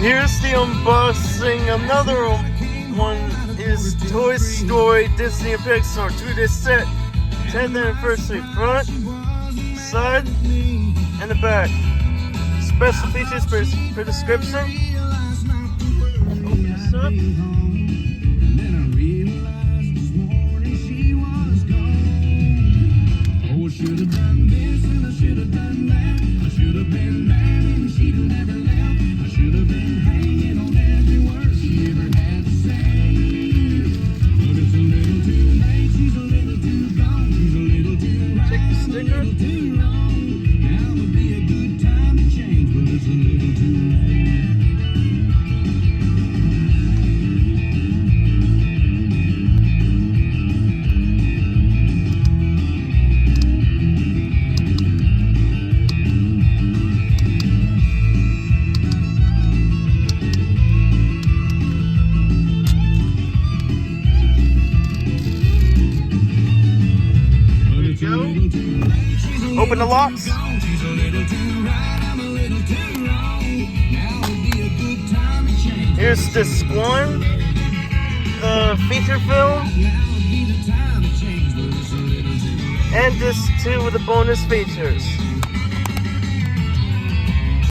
Here's the unboxing. Another one is Toy Story Disney and Pixar 2D set, 10th anniversary, front, side, and the back. Special features for description. Open this up. Should have done this and I should have done that. I should have been there and she'd have never left. I should have been hanging on every word she ever had to say. But it's a little too late, she's a little too gone. She's a little too right, Check the sticker. a little too wrong. Now would be a good time to change, but it's a little too late. Open the locks. Here's disc 1, the feature film, and disc 2 with the bonus features.